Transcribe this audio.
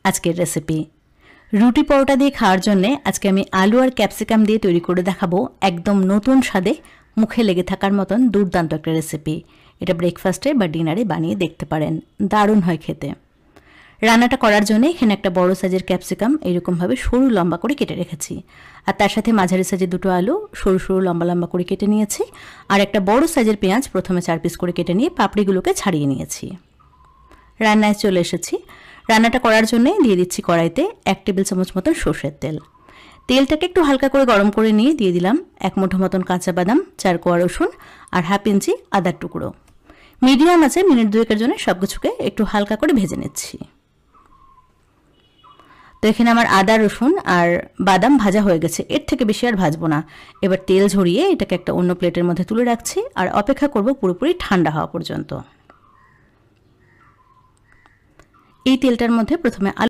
আজকের রেসিপি। রুটি পরোটা দিয়ে খাওয়ার জন্য আজকে আমি আলু আর ক্যাপসিকাম দিয়ে তৈরি করে দেখাবো একদম নতুন স্বাদে মুখে লেগে থাকার মতন দুর্দান্ত একটা রেসিপি। এটা ব্রেকফাস্টে বা ডিনারে বানিয়ে দেখতে পারেন, দারুণ হয় খেতে। রান্নাটা করার জন্য এখানে একটা বড় সাইজের ক্যাপসিকাম এরকমভাবে সরু লম্বা করে কেটে রেখেছি, আর তার সাথে মাঝারি সাইজের দুটো আলু সরু সরু লম্বা লম্বা করে কেটে নিয়েছি, আর একটা বড় সাইজের পেঁয়াজ প্রথমে 4 পিস করে কেটে নিয়ে পাপড়িগুলোকে ছাড়িয়ে নিয়েছি। রান্নায় চলে এসেছি। রান্নাটা করার জন্য দিয়ে দিচ্ছি কড়াইতে 1 টেবিল চামচ মতন সর্ষের তেল। তেলটাকে একটু হালকা করে গরম করে নিয়ে দিয়ে দিলাম 1 মুঠো মতন কাঁচা বাদাম, 4 কোয়া রসুন আর হাফ ইঞ্চি আদার টুকরো। মিডিয়াম আছে মিনিট 2-এর জন্য সবকিছুকে একটু হালকা করে ভেজে নিচ্ছি। তো এখানে আমার আদা রসুন আর বাদাম ভাজা হয়ে গেছে, এর থেকে বেশি আর ভাজবো না। এবার তেল ঝরিয়ে এটাকে একটা অন্য প্লেটের মধ্যে তুলে রাখছি আর অপেক্ষা করব পুরোপুরি ঠান্ডা হওয়া পর্যন্ত। এই তেলটার মধ্যে প্রথমে